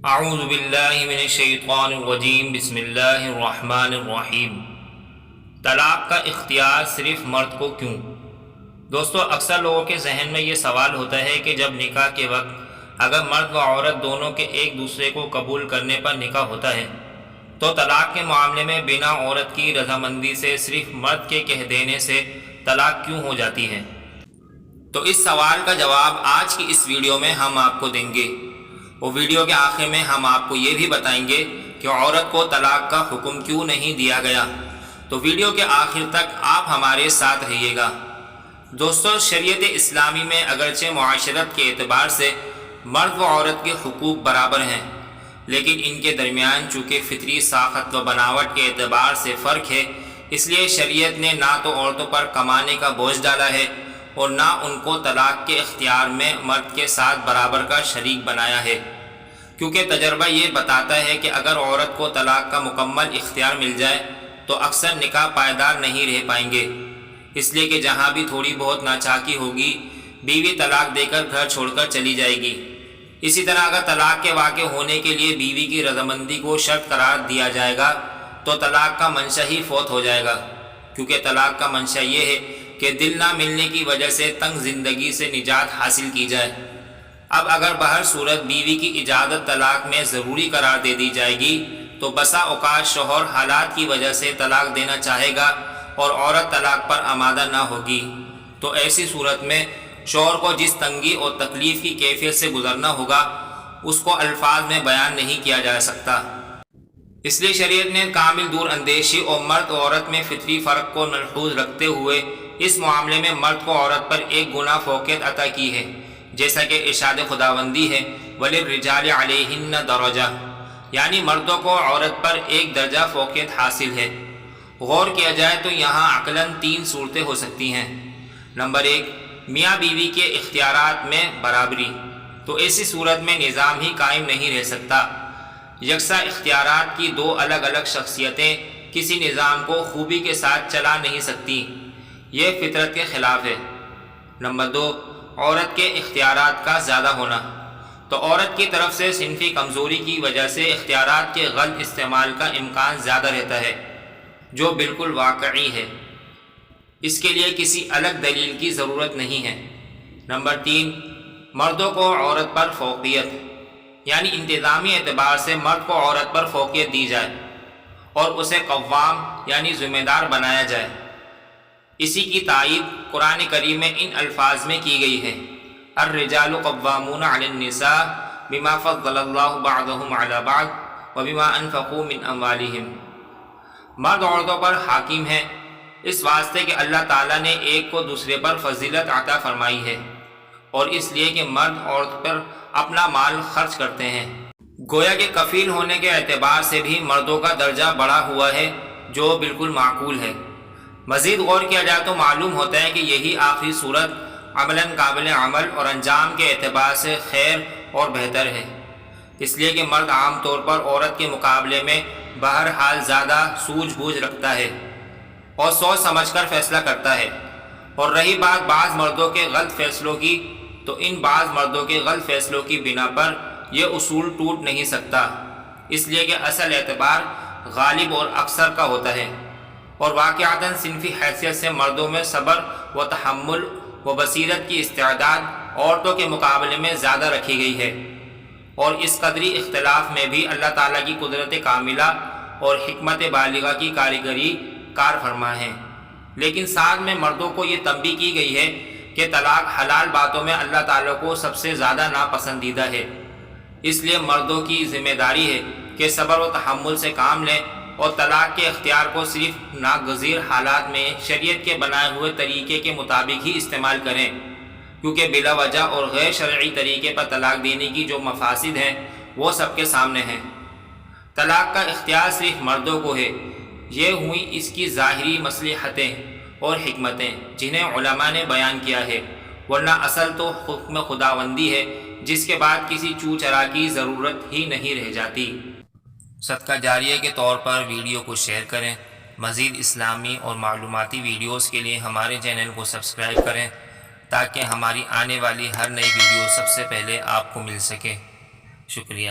اعوذ باللہ من الشیطان الرجیم بسم اللہ الرحمن الرحیم۔ طلاق کا اختیار صرف مرد کو کیوں؟ دوستو، اکثر لوگوں کے ذہن میں یہ سوال ہوتا ہے کہ جب نکاح کے وقت اگر مرد و عورت دونوں کے ایک دوسرے کو قبول کرنے پر نکاح ہوتا ہے تو طلاق کے معاملے میں بنا عورت کی رضامندی سے صرف مرد کے کہہ دینے سے طلاق کیوں ہو جاتی ہے؟ تو اس سوال کا جواب آج کی اس ویڈیو میں ہم آپ کو دیں گے، اور ویڈیو کے آخر میں ہم آپ کو یہ بھی بتائیں گے کہ عورت کو طلاق کا حکم کیوں نہیں دیا گیا۔ تو ویڈیو کے آخر تک آپ ہمارے ساتھ رہیے گا۔ دوستو، شریعت اسلامی میں اگرچہ معاشرت کے اعتبار سے مرد و عورت کے حقوق برابر ہیں، لیکن ان کے درمیان چونکہ فطری ساخت و بناوٹ کے اعتبار سے فرق ہے، اس لیے شریعت نے نہ تو عورتوں پر کمانے کا بوجھ ڈالا ہے اور نہ ان کو طلاق کے اختیار میں مرد کے ساتھ برابر کا شریک بنایا ہے، کیونکہ تجربہ یہ بتاتا ہے کہ اگر عورت کو طلاق کا مکمل اختیار مل جائے تو اکثر نکاح پائیدار نہیں رہ پائیں گے، اس لیے کہ جہاں بھی تھوڑی بہت ناچاکی ہوگی بیوی طلاق دے کر گھر چھوڑ کر چلی جائے گی۔ اسی طرح اگر طلاق کے واقع ہونے کے لیے بیوی کی رضامندی کو شرط قرار دیا جائے گا تو طلاق کا منشا ہی فوت ہو جائے گا، کیونکہ طلاق کا منشا یہ ہے کہ دل نہ ملنے کی وجہ سے تنگ زندگی سے نجات حاصل کی جائے۔ اب اگر بہر صورت بیوی کی اجازت طلاق میں ضروری قرار دے دی جائے گی تو بسا اوقات شوہر حالات کی وجہ سے طلاق دینا چاہے گا اور عورت طلاق پر آمادہ نہ ہوگی، تو ایسی صورت میں شوہر کو جس تنگی اور تکلیف کی کیفیت سے گزرنا ہوگا اس کو الفاظ میں بیان نہیں کیا جا سکتا۔ اس لیے شریعت نے کامل دور اندیشی اور مرد و عورت میں فطری فرق کو ملحوظ رکھتے ہوئے اس معاملے میں مرد کو عورت پر ایک گنا فوقیت عطا کی ہے، جیسا کہ ارشاد خداوندی ہے وَلِلرِّجَالِ عَلَيْهِنَّ دَرَجَةٌ، یعنی مردوں کو عورت پر ایک درجہ فوقیت حاصل ہے۔ غور کیا جائے تو یہاں عقلاً تین صورتیں ہو سکتی ہیں۔ نمبر ایک، میاں بیوی کے اختیارات میں برابری، تو ایسی صورت میں نظام ہی قائم نہیں رہ سکتا۔ یکساں اختیارات کی دو الگ الگ شخصیتیں کسی نظام کو خوبی کے ساتھ چلا نہیں سکتی، یہ فطرت کے خلاف ہے۔ نمبر دو، عورت کے اختیارات کا زیادہ ہونا، تو عورت کی طرف سے صنفی کمزوری کی وجہ سے اختیارات کے غلط استعمال کا امکان زیادہ رہتا ہے، جو بالکل واقعی ہے۔ اس کے لیے کسی الگ دلیل کی ضرورت نہیں ہے۔ نمبر تین، مردوں کو عورت پر فوقیت، یعنی انتظامی اعتبار سے مرد کو عورت پر فوقیت دی جائے اور اسے قوام یعنی ذمہ دار بنایا جائے۔ اسی کی تائید قرآن کریم میں ان الفاظ میں کی گئی ہے الرجال قوامون علی النساء بما فضل اللہ بعضهم علی بعض وبما انفقوا من اموالہم۔ مرد عورتوں پر حاکم ہے اس واسطے کہ اللہ تعالیٰ نے ایک کو دوسرے پر فضیلت عطا فرمائی ہے، اور اس لیے کہ مرد عورت پر اپنا مال خرچ کرتے ہیں۔ گویا کہ کفیل ہونے کے اعتبار سے بھی مردوں کا درجہ بڑھا ہوا ہے، جو بالکل معقول ہے۔ مزید غور کیا جائے تو معلوم ہوتا ہے کہ یہی آخری صورت عملاً قابل عمل اور انجام کے اعتبار سے خیر اور بہتر ہے، اس لیے کہ مرد عام طور پر عورت کے مقابلے میں بہرحال زیادہ سوجھ بوجھ رکھتا ہے اور سوچ سمجھ کر فیصلہ کرتا ہے۔ اور رہی بات بعض مردوں کے غلط فیصلوں کی، تو ان بعض مردوں کے غلط فیصلوں کی بنا پر یہ اصول ٹوٹ نہیں سکتا، اس لیے کہ اصل اعتبار غالب اور اکثر کا ہوتا ہے، اور واقعتاً صنفی حیثیت سے مردوں میں صبر و تحمل و بصیرت کی استعداد عورتوں کے مقابلے میں زیادہ رکھی گئی ہے، اور اس قدری اختلاف میں بھی اللہ تعالیٰ کی قدرت کاملہ اور حکمت بالغہ کی کاریگری کار فرما ہے۔ لیکن ساتھ میں مردوں کو یہ تنبیہ کی گئی ہے کہ طلاق حلال باتوں میں اللہ تعالیٰ کو سب سے زیادہ ناپسندیدہ ہے، اس لیے مردوں کی ذمہ داری ہے کہ صبر و تحمل سے کام لیں اور طلاق کے اختیار کو صرف ناگزیر حالات میں شریعت کے بنائے ہوئے طریقے کے مطابق ہی استعمال کریں، کیونکہ بلا وجہ اور غیر شرعی طریقے پر طلاق دینے کی جو مفاسد ہیں وہ سب کے سامنے ہیں۔ طلاق کا اختیار صرف مردوں کو ہے، یہ ہوئی اس کی ظاہری مصلحتیں اور حکمتیں جنہیں علماء نے بیان کیا ہے، ورنہ اصل تو حکم خداوندی ہے جس کے بعد کسی چو چرا کی ضرورت ہی نہیں رہ جاتی۔ صدقہ جاریہ کے طور پر ویڈیو کو شیئر کریں۔ مزید اسلامی اور معلوماتی ویڈیوز کے لیے ہمارے چینل کو سبسکرائب کریں تاکہ ہماری آنے والی ہر نئی ویڈیو سب سے پہلے آپ کو مل سکے۔ شکریہ۔